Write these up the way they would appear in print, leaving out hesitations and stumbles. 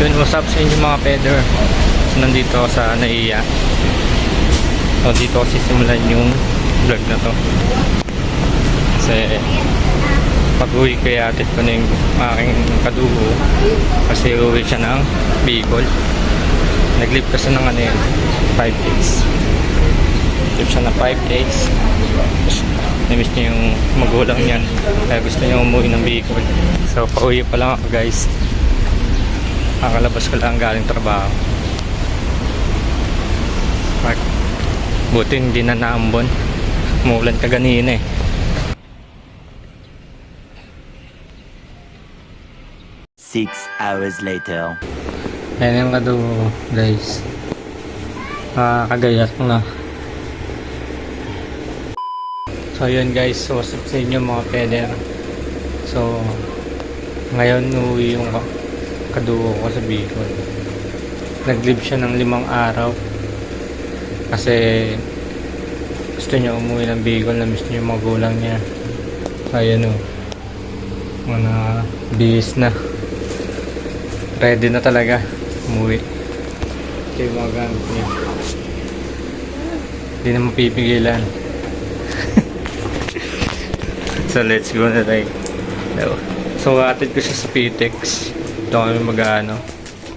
yun, what's up sa inyo mga peder. So, nandito ako sa Naiya. So, dito ako sisimulan yung vlog na to. Kasi pag-uwi ko yatid ko na yung aking kadugo. Kasi uwi siya ng Bicol. Nag-leave kasi ng ano yun, 5 days. Leave siya ng 5 days. Namiss niya yung magulang niyan. Kaya gusto niya umuwi ng Bicol. So, pauwi pa lang ako guys. Kakalabas ko lang galing trabaho. Buti hindi na naambon. Umulan ka ganina eh. Six hours later. Ayan yung kadugo guys. Kagayat na. So yun guys, so what's up sa inyo mga peder. So ngayon uwi yung kadugo ko sa Bicol. Nag-leave siya ng 5 araw kasi gusto niya umuwi ng Bicol. Na-miss niya yung magulang niya. Ayan o, mga bihis na, ready na talaga umuwi. Ito yung mga gamit niya, hindi na mapipigilan. So let's go na tayo. So atid ko siya sa PTEX. Ito kami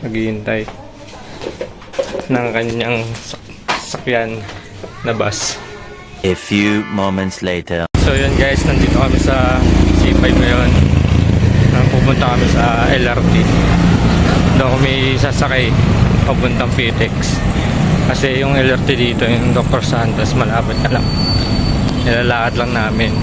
maghihintay ng kanyang sakyan na bus. A few moments later. So yun guys, nandito kami sa C5 ngayon. Pupunta kami sa LRT. Doon kami sasakay papuntang PTEX. Kasi yung LRT dito, yung Dr. Santos, malapit na lang. Nilalakad lang namin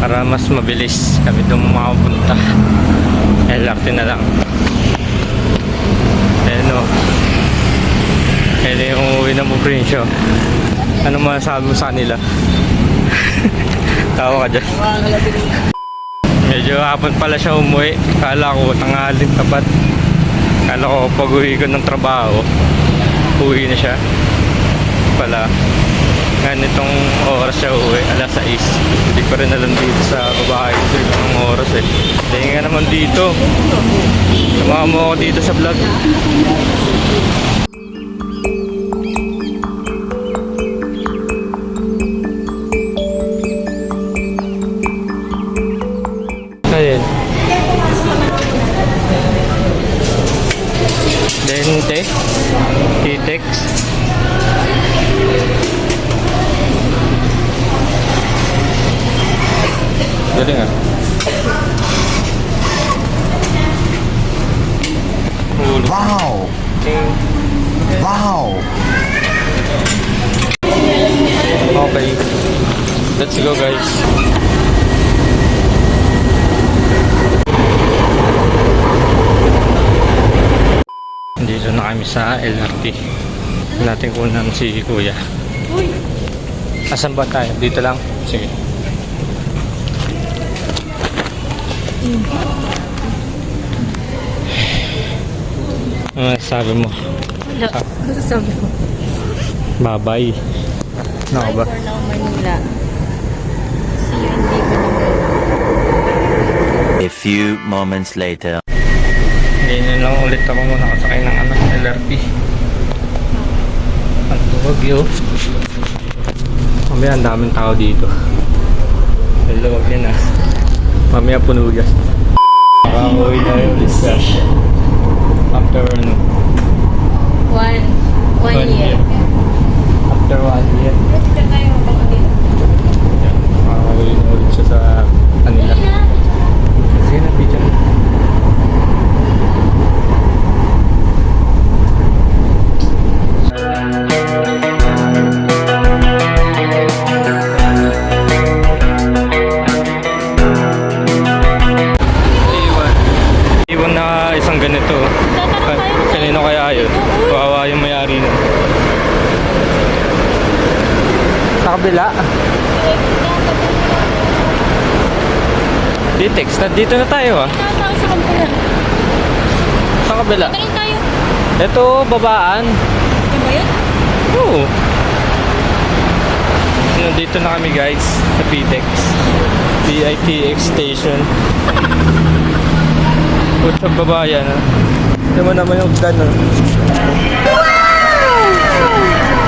para mas mabilis kami doon makapunta. LRT na lang. Ayan o, ayan yung umuwi ng Buprinsyo. Ano masasabi mo sa kanila? Tawa ka dyan. Medyo hapon pala siya umuwi. Kala ko tanghalin tapat. Kala ko pag uwi ko ng trabaho, uwi na siya pala. Ganitong oras siya uwi, alas 6. Hindi ko rin alam dito sa babae ng oras eh. Dahil nga naman dito, samahan mo ako dito sa vlog. Ayan. Dente, PTEX. Galing ah. Wow! Wow! Okay, let's go guys. Dito na kami sa LRT. Natin kunan si Kuya. Asan ba tayo? Dito lang? Sige. Ano sabi mo? Wala. Ano sabi mo? Bye-bye. Ano ba? Bye for now, Manila. See you in Bicol. A few moments later. Ganyan lang ulit ako muna kasakay ng LRT. Ang tuwag yun. Mamaya ang daming tao dito. Hello, wag yan ah. Mamaya puno yan. Makakauwi na yun ulit siya. After ano? One year. After 1 year. Makakauwi na ulit siya sa kanila. Sige na, picture. Iwan na isang ganito. Kanino kaya yun? Kawawa yung may-ari nun. Sa kabila. PTEX, dito na tayo ah. Sa kabila. Sa kabila. Galing tayo. Ito, babaan. Ano ba yun? Oo. So, nandito na kami guys sa PTEX. PITX station. Good sa babayan, ha? Hindi mo naman yung dan, ha?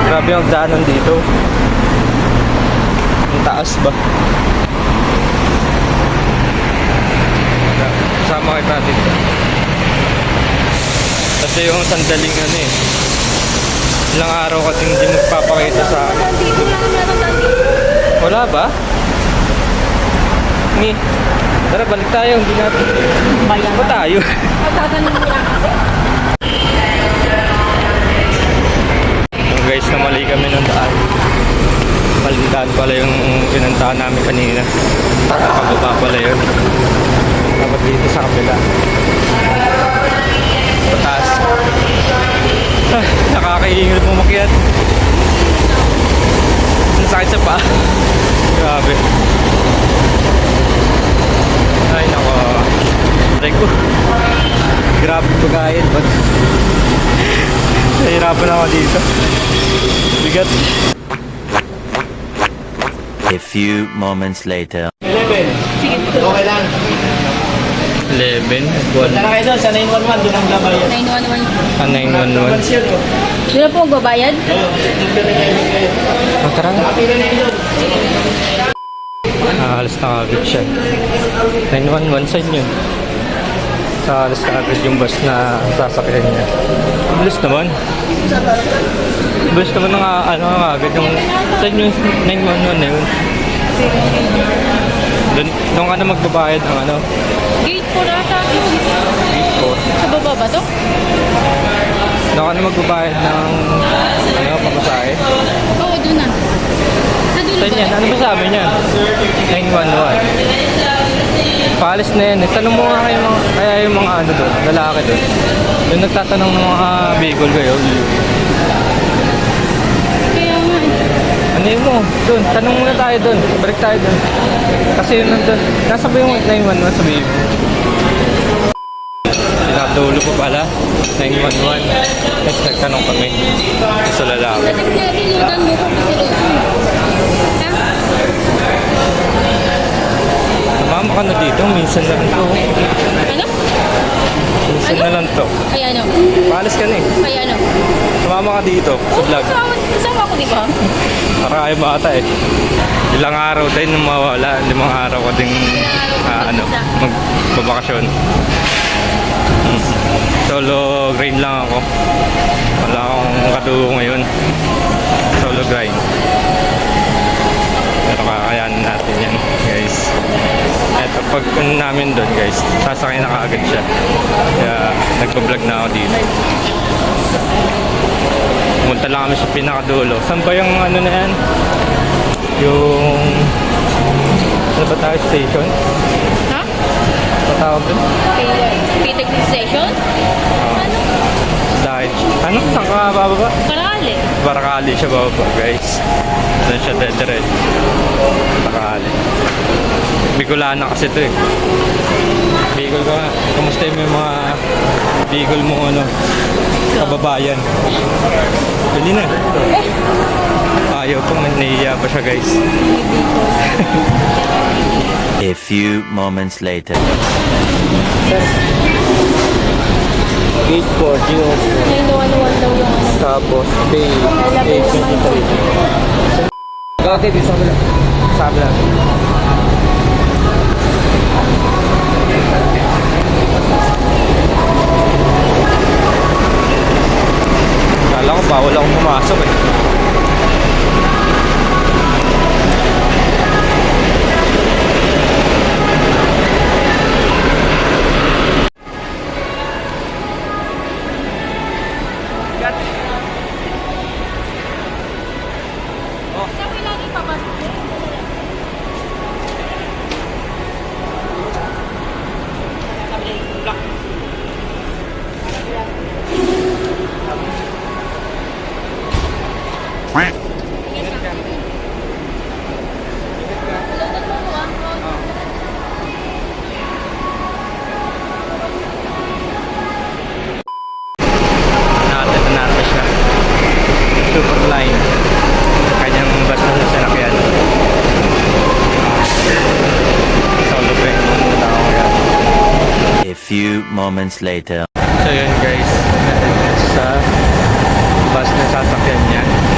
Grabe yung danan dito. Ang taas ba? Kasama kita dito. Kasi yung sandaling ano eh. Ilang araw kasi hindi magpapakita sa akin. Wala ba? Tara, balik tayo. Hindi natin. Bayan. Ba tayo? Magkaganon mo lang kasi. Guys, namali kami ng daan. Maling daan pala yung pinuntahan namin kanina. Pababa pala yun. Tapos dito sa kabila. Pataas. Nakakaingil mo makiat. Ang sakit sa paa. Grabe. Ay nako. Aray ko. Grabe pagkain. Ba't? Nahirapan ako dito. Bigat. A few moments later. 11. Sige. Okay lang. 11. Punta na kayo doon sa 911. Doon ang gabayan. 911. 911. Pansin ko. Doon na po magbabayad? Oo. Doon ka na kayo. Tara. Kapila na yun doon. Halos na agad siya. 911 side yun. Sa halos na agad yung bus na sasakyan niya. Bilis naman. Bilis naman ng ano agad yung side yung 911 na yun. Doon ka na magbabayad ng ano. Gate 4 ata. Or, Sa baba ba to? doon ka na magbabayad ng ano, pamasahe. Oo, doon na. Sa dulo Saan ba? yan? Ano ba sabi niya? 911. Paalis na yan. Nagtanong mo nga kayo kaya yung mga ano doon, lalaki doon. Yung nagtatanong ng mga Bicol kayo. Kaya nga. Ano yun mo? Doon. Tanong muna tayo doon. Balik tayo doon. Kasi yun nandun. Nasa ba yung 911 sabihin mo? Pinatulo pa pala. 911. Tapos nagtanong kami sa lalaki. Dati pinatiludan mo kung gusto ko. Ha? Mama ka na dito. Minsan na lang to. Ano? Minsan na lang to. Ay ano? Paalis ka na eh. Ay ano? Sumama ka dito sa vlog. Kasama ko di ba? Para kayo bata eh. Ilang araw din nung mawala. 5 araw ko ding magbabakasyon. Solo grind lang ako. Wala akong katugo ngayon. Solo grind. Pero kakayanin natin yan guys. Eto pag ano namin doon guys, sasakay na kaagad siya. Kaya nagpa-vlog na ako dito. Pumunta lang kami sa pinakadulo. Saan ba yung ano na yan? Yung ano ba tayo? Station? Ha? Patawag doon? Pitag station? Dahil ano? Saan ka bababa? Karali. Barakali siya bababa guys. Doon siya dediretso. Barakali. Bicolana kasi ito eh. Bicol ka nga. Kamusta yung mga Bicol mo ano? Kababayan. Pwede na. Ayaw pang nahihiya pa siya guys. A few moments later. Gate 4, 911 daw yung ano. tapos pay 823. Gati, di sabi lang. Sabi lang. Kala ko bawal akong pumasok eh. few moments later. So yun guys, sa bus na sasakyan niya.